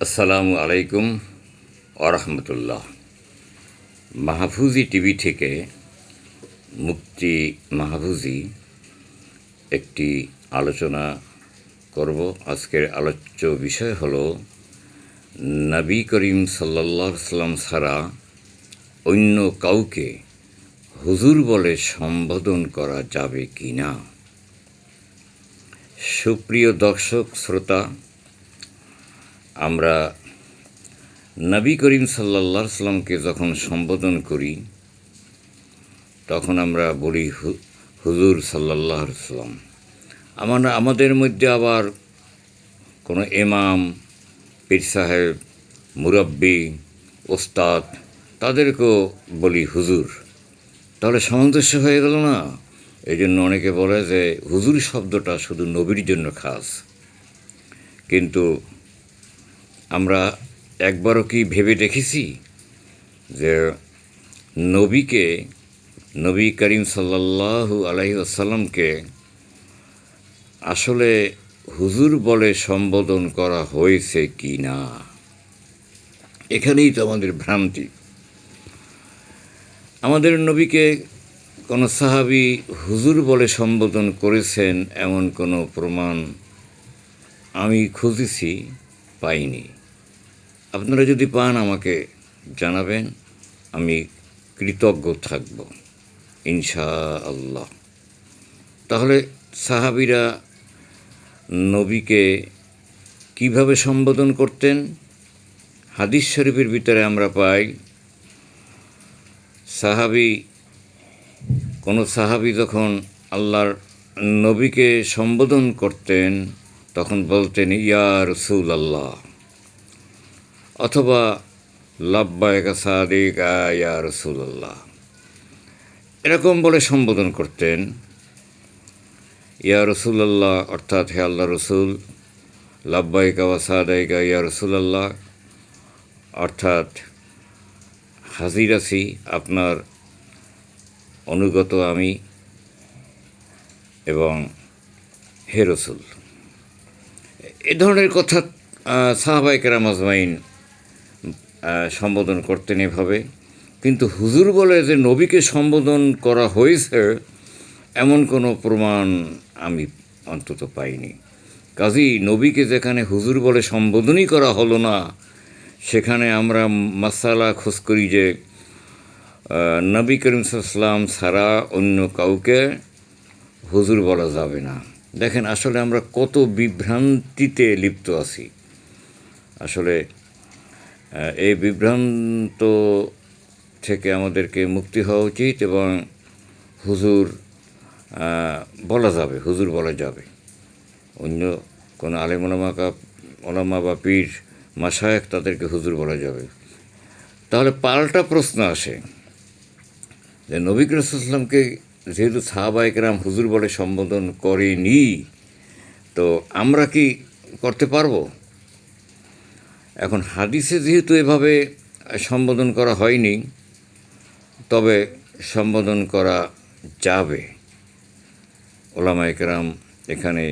আসসালামু আলাইকুম ওরহমতুল্লাহ। মাহফুজি টিভি থেকে মুফতি মাহফুজি একটি আলোচনা করব। আজকের আলোচ্য বিষয় হলো নবী করিম সাল্লাল্লাহু আলাইহি সাল্লাম ছাড়া অন্য কাউকে হুজুর বলে সম্বোধন করা যাবে কি না। সুপ্রিয় দর্শক শ্রোতা, আমরা নবী করিম সাল্লাল্লাহু আলাইহি সাল্লামকে যখন সম্বোধন করি তখন আমরা বলি হুজুর সাল্লাল্লাহু আলাইহি সাল্লাম। আমাদের মধ্যে আবার কোনো ইমাম, পীর সাহেব, মুরব্বি, ওস্তাদ তাদেরকেও বলি হুজুর। তাহলে সামঞ্জস্য হয়ে গেল না? এই জন্য অনেকে বলে যে হুজুর শব্দটা শুধু নবীর জন্য খাস। কিন্তু আমরা একবারও কি ভেবে দেখেছি যে নবী করিম সাল্লাল্লাহু আলাইহি ওয়াসাল্লামকে আসলে হুজুর বলে সম্বোধন করা হয়েছে কি না? এখানেই তো আমাদের ভ্রান্তি। আমাদের নবীকে কোনো সাহাবী হুজুর বলে সম্বোধন করেছেন এমন কোনো প্রমাণ আমি খুঁজেছি, পাইনি। আপনারা যদি পান আমাকে জানাবেন, আমি কৃতজ্ঞ থাকব ইনশাআল্লাহ। তাহলে সাহাবীরা নবীকে কিভাবে সম্বোধন করতেন? হাদিস শরীফের ভিতরে আমরা পাই কোনো সাহাবী যখন আল্লাহর নবীকে সম্বোধন করতেন তখন বলতেন ইয়া রাসূলুল্লাহ, অথবা লাব্বাইকা সাদিকা ইয়া রাসূলুল্লাহ, এরকম বলে সম্বোধন করতেন। ইয়া রাসূলুল্লাহ অর্থাৎ হে আল্লাহ রসুল, লাব্বাইকা ওয়া সাদাইকা ইয়া রাসূলুল্লাহ অর্থাৎ হাজির আছি, আপনার অনুগত আমি, এবং হে রসুল। এ ধরনের কথা সাহাবায়ে কেরাম আজমাইন সম্বোধন করতেন এভাবে। কিন্তু হুজুর বলে যে নবীকে সম্বোধন করা হয়েছে এমন কোনো প্রমাণ আমি অন্তত পাইনি। কাজেই নবীকে যেখানে হুজুর বলে সম্বোধনই করা হলো না, সেখানে আমরা মাসালা খোঁজ করি যে নবী করিম সাল্লাল্লাহু আলাইহি ওয়াসাল্লাম ছাড়া অন্য কাউকে হুজুর বলা যাবে না। দেখেন আসলে আমরা কত বিভ্রান্তিতে লিপ্ত আছি। আসলে এই বিভ্রান্ত থেকে আমাদেরকে মুক্তি হওয়া উচিত এবং হুজুর বলা যাবে। অন্য কোনো আলেম ওলামা বা পীর মাশায়েখ তাদেরকে হুজুর বলা যাবে। তাহলে পাল্টা প্রশ্ন আসে যে নবী করিম সাল্লাল্লাহু আলাইহি ওয়াসাল্লামকে যেহেতু সাহাবায়ে কেরাম হুজুর বলে সম্বোধন করেনি, তো আমরা কি করতে পারবো? এখন হাদিসে যেহেতু এভাবে সম্বোধন করা হয়নি, তবে সম্বোধন করা যাবে। ওলামায়ে কেরাম এখানে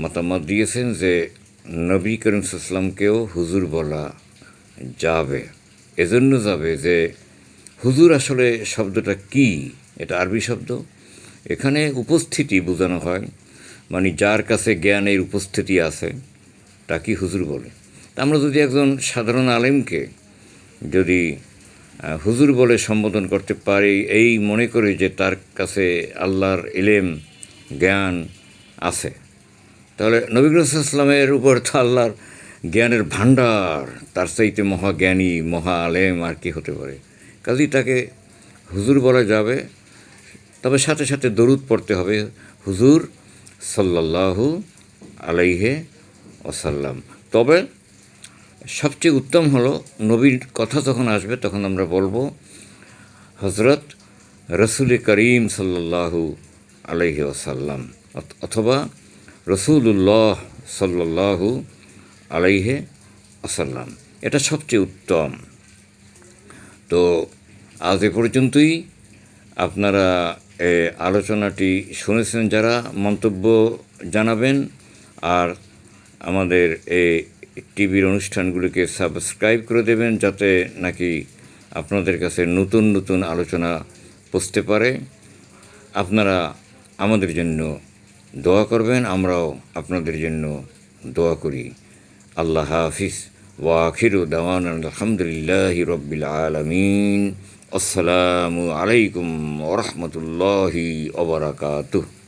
মতামত দিয়েছেন যে নবী করিম সাল্লাল্লাহু আলাইহি ওয়াসাল্লামকেও হুজুর বলা যাবে। এজন্য যাবে যে হুজুর আসলে শব্দটা কি? এটা আরবি শব্দ। এখানে উপস্থিতি বোঝানো হয়, মানে যার কাছে জ্ঞানের উপস্থিতি আছে তাকে হুজুর বলে। আমরা যদি একজন সাধারণ আলেমকে যদি হুজুর বলে সম্বোধন করতে পারি এই মনে করি যে তার কাছে আল্লাহর ইলম জ্ঞান আছে, তাহলে নবী করিম সাল্লাল্লাহু আলাইহি ওয়াসাল্লামের উপর তো আল্লাহর জ্ঞানের ভাণ্ডার, তার চাইতে মহাজ্ঞানী মহা আলেম আর কি হতে পারে। কাজেই তাকে হুজুর বলা যাবে, তবে সাথে সাথে দরুদ পড়তে হবে, হুজুর সাল্লাল্লাহু আলাইহি ওয়াসাল্লাম। তবে সবচেয়ে উত্তম হলো নবীর কথা যখন আসবে তখন আমরা বলবো হযরত রসুল করিম সাল্লাল্লাহু আলাইহি ওয়াসাল্লাম অথবা রসুলুল্লাহ সাল্লাল্লাহু আলাইহি ওয়াসাল্লাম। এটা সবচেয়ে উত্তম। তো আজ এ পর্যন্তই। আপনারা আলোচনাটি শুনেছেন, যারা মন্তব্য জানাবেন আর আমাদের টিভির অনুষ্ঠানগুলিকে সাবস্ক্রাইব করে দেবেন, যাতে নাকি আপনাদের কাছে নতুন নতুন আলোচনা পৌঁছতে পারে। আপনারা আমাদের জন্য দোয়া করবেন, আমরাও আপনাদের জন্য দোয়া করি। আল্লাহ হাফিজ। ওয়া আখিরু দাওয়ানা আলহামদুলিল্লাহি রাব্বিল আলামিন। আসসালামু আলাইকুম ওয়া রাহমাতুল্লাহি ওয়া বারাকাতুহু।